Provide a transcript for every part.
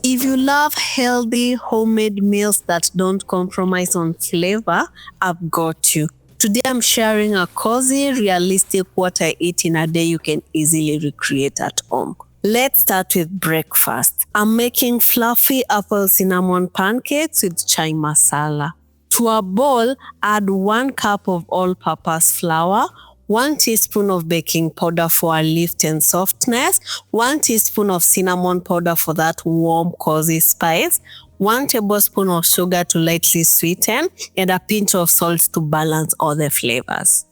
If you love healthy homemade meals that don't compromise on flavor, I've got you. Today I'm sharing a cozy, realistic what I eat in a day you can easily recreate at home. Let's start with breakfast. I'm making fluffy apple cinnamon pancakes with chai masala. To a bowl, add 1 cup of all-purpose flour, 1 teaspoon of baking powder for a lift and softness, 1 teaspoon of cinnamon powder for that warm, cozy spice, 1 tablespoon of sugar to lightly sweeten, and a pinch of salt to balance all the flavors.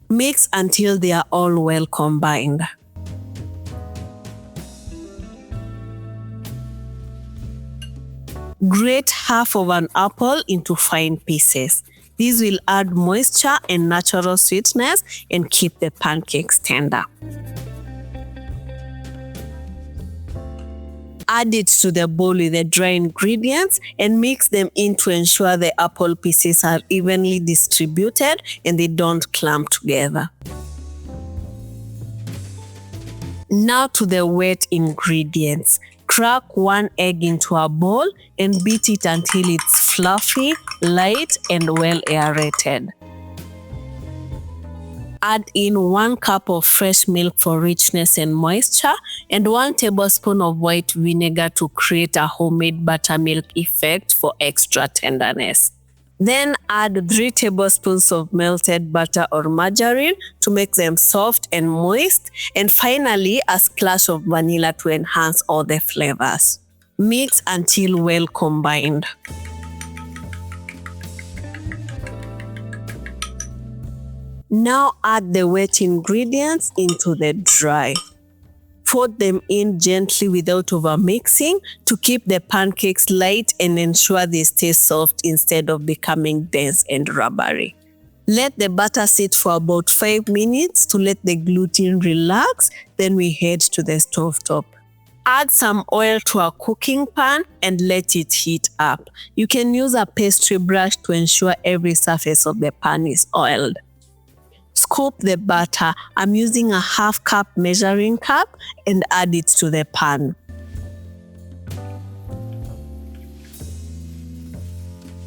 Mix until they are all well combined. Grate half of an apple into fine pieces. These will add moisture and natural sweetness and keep the pancakes tender. Add it to the bowl with the dry ingredients and mix them in to ensure the apple pieces are evenly distributed and they don't clump together. Now to the wet ingredients. Crack 1 egg into a bowl and beat it until it's fluffy, light, and well aerated. Add in 1 cup of fresh milk for richness and moisture and 1 tablespoon of white vinegar to create a homemade buttermilk effect for extra tenderness. Then add 3 tablespoons of melted butter or margarine to make them soft and moist, and finally a splash of vanilla to enhance all the flavors. Mix until well combined. Now add the wet ingredients into the dry. Fold them in gently without overmixing to keep the pancakes light and ensure they stay soft instead of becoming dense and rubbery. Let the batter sit for about 5 minutes to let the gluten relax, then we head to the stovetop. Add some oil to a cooking pan and let it heat up. You can use a pastry brush to ensure every surface of the pan is oiled. Scoop the batter. I'm using a 1/2 cup measuring cup and add it to the pan.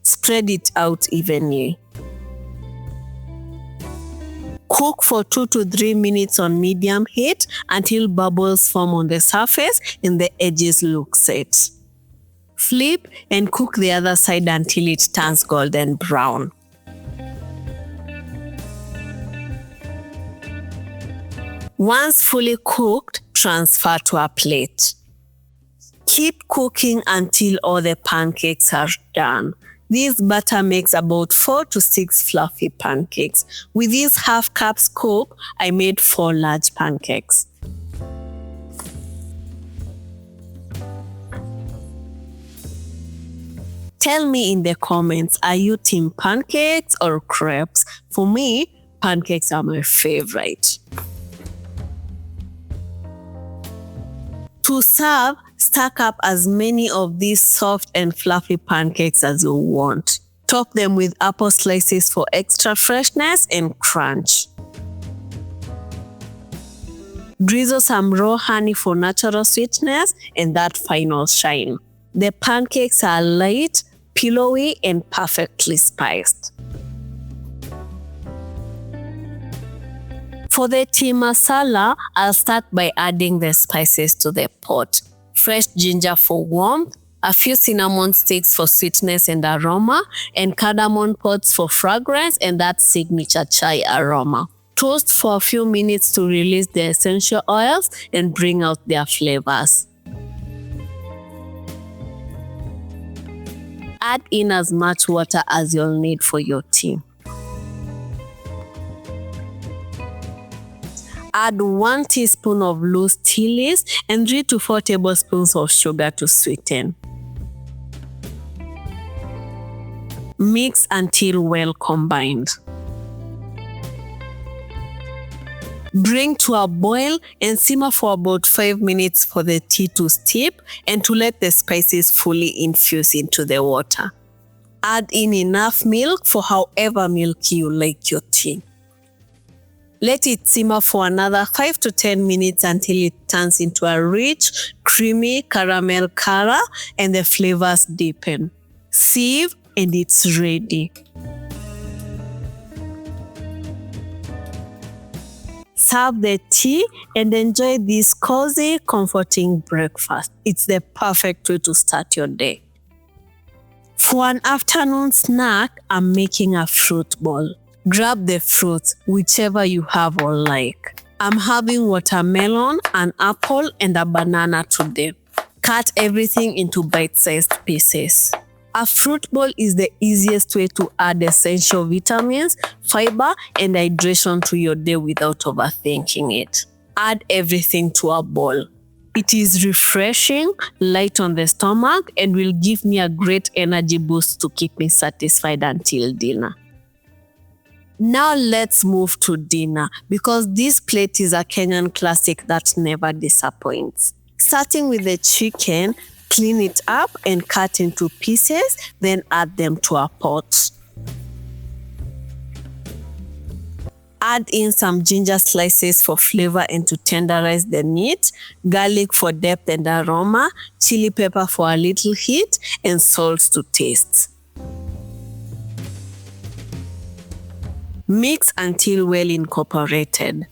Spread it out evenly. Cook for 2 to 3 minutes on medium heat until bubbles form on the surface and the edges look set. Flip and cook the other side until it turns golden brown. Once fully cooked, transfer to a plate. Keep cooking until all the pancakes are done. This batter makes about 4 to 6 fluffy pancakes. With this 1/2 cup scoop, I made 4 large pancakes. Tell me in the comments, are you team pancakes or crepes? For me, pancakes are my favorite. To serve, stack up as many of these soft and fluffy pancakes as you want. Top them with apple slices for extra freshness and crunch. Drizzle some raw honey for natural sweetness and that final shine. The pancakes are light, pillowy, and perfectly spiced. For the tea masala, I'll start by adding the spices to the pot. Fresh ginger for warmth, a few cinnamon sticks for sweetness and aroma, and cardamom pods for fragrance and that signature chai aroma. Toast for a few minutes to release the essential oils and bring out their flavors. Add in as much water as you'll need for your tea. Add 1 teaspoon of loose tea leaves and 3 to 4 tablespoons of sugar to sweeten. Mix until well combined. Bring to a boil and simmer for about 5 minutes for the tea to steep and to let the spices fully infuse into the water. Add in enough milk for however milky you like your tea. Let it simmer for another 5 to 10 minutes until it turns into a rich, creamy caramel color and the flavors deepen. Sieve and it's ready. Serve the tea and enjoy this cozy, comforting breakfast. It's the perfect way to start your day. For an afternoon snack, I'm making a fruit bowl. Grab the fruits, whichever you have or like. I'm having watermelon, an apple, and a banana today. Cut everything into bite-sized pieces. A fruit bowl is the easiest way to add essential vitamins, fiber, and hydration to your day without overthinking it. Add everything to a bowl. It is refreshing, light on the stomach, and will give me a great energy boost to keep me satisfied until dinner. Now let's move to dinner because this plate is a Kenyan classic that never disappoints. Starting with the chicken, clean it up and cut into pieces, then add them to a pot. Add in some ginger slices for flavor and to tenderize the meat, garlic for depth and aroma, chili pepper for a little heat, and salt to taste. Mix until well incorporated.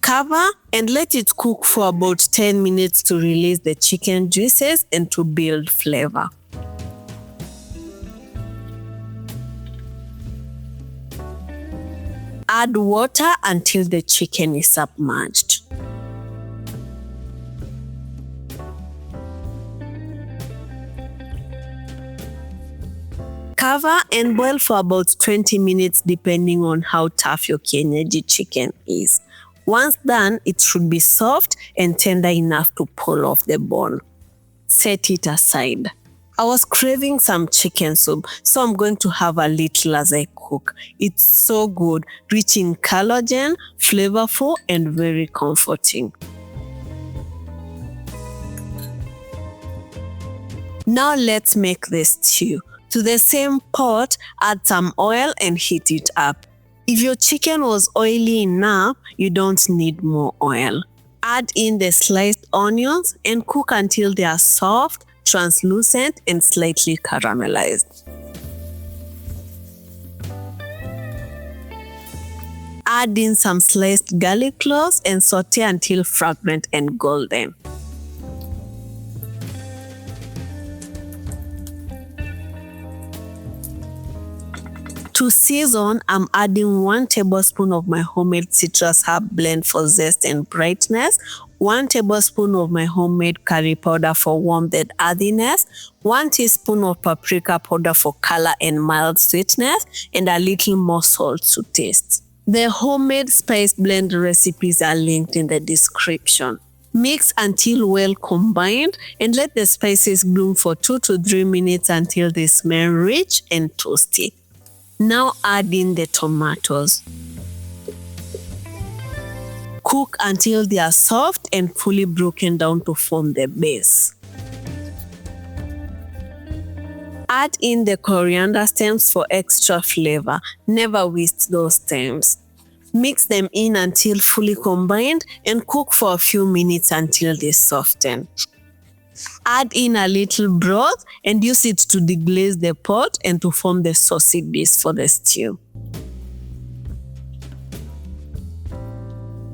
Cover and let it cook for about 10 minutes to release the chicken juices and to build flavor. Add water until the chicken is submerged. Cover and boil for about 20 minutes depending on how tough your kienyeji chicken is. Once done, it should be soft and tender enough to pull off the bone. Set it aside. I was craving some chicken soup, so I'm going to have a little as I cook. It's so good, rich in collagen, flavorful, and very comforting. Now let's make the stew. To the same pot, add some oil and heat it up. If your chicken was oily enough, you don't need more oil. Add in the sliced onions and cook until they are soft, translucent, and slightly caramelized. Add in some sliced garlic cloves and saute until fragrant and golden. To season, I'm adding 1 tablespoon of my homemade citrus herb blend for zest and brightness, 1 tablespoon of my homemade curry powder for warmth and earthiness, 1 teaspoon of paprika powder for color and mild sweetness, and a little more salt to taste. The homemade spice blend recipes are linked in the description. Mix until well combined and let the spices bloom for 2 to 3 minutes until they smell rich and toasty. Now add in the tomatoes. Cook until they are soft and fully broken down to form the base. Add in the coriander stems for extra flavor. Never waste those stems. Mix them in until fully combined and cook for a few minutes until they soften. Add in a little broth and use it to deglaze the pot and to form the saucy base for the stew.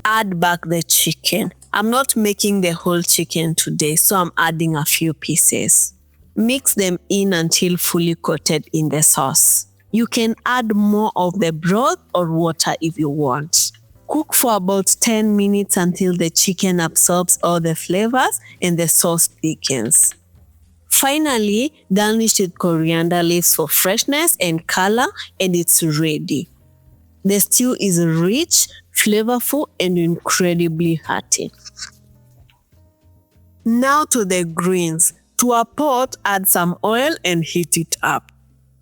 Add back the chicken. I'm not making the whole chicken today, so I'm adding a few pieces. Mix them in until fully coated in the sauce. You can add more of the broth or water if you want. Cook for about 10 minutes until the chicken absorbs all the flavors and the sauce thickens. Finally, garnish with coriander leaves for freshness and color, and it's ready. The stew is rich, flavorful, and incredibly hearty. Now to the greens. To a pot, add some oil and heat it up.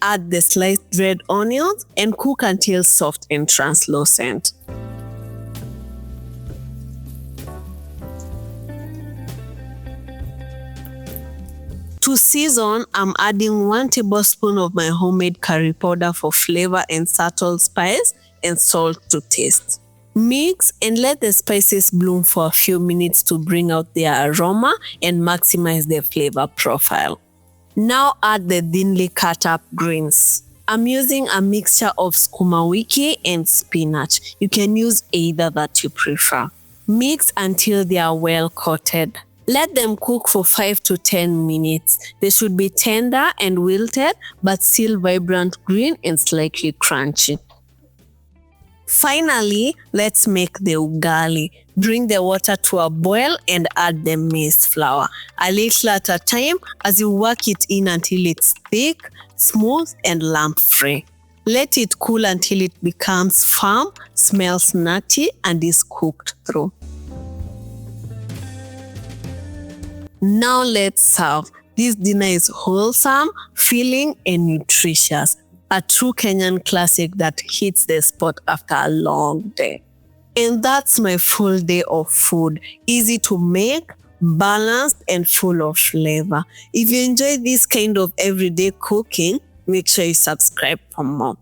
Add the sliced red onions and cook until soft and translucent. To season, I'm adding 1 tablespoon of my homemade curry powder for flavor and subtle spice, and salt to taste. Mix and let the spices bloom for a few minutes to bring out their aroma and maximize their flavor profile. Now add the thinly cut up greens. I'm using a mixture of sukuma wiki and spinach. You can use either that you prefer. Mix until they are well coated. Let them cook for 5 to 10 minutes. They should be tender and wilted, but still vibrant green and slightly crunchy. Finally, let's make the ugali. Bring the water to a boil and add the maize flour, a little at a time as you work it in until it's thick, smooth, and lump-free. Let it cool until it becomes firm, smells nutty, and is cooked through. Now let's serve. This dinner is wholesome, filling, and nutritious. A true Kenyan classic that hits the spot after a long day. And that's my full day of food. Easy to make, balanced, and full of flavor. If you enjoy this kind of everyday cooking, make sure you subscribe for more.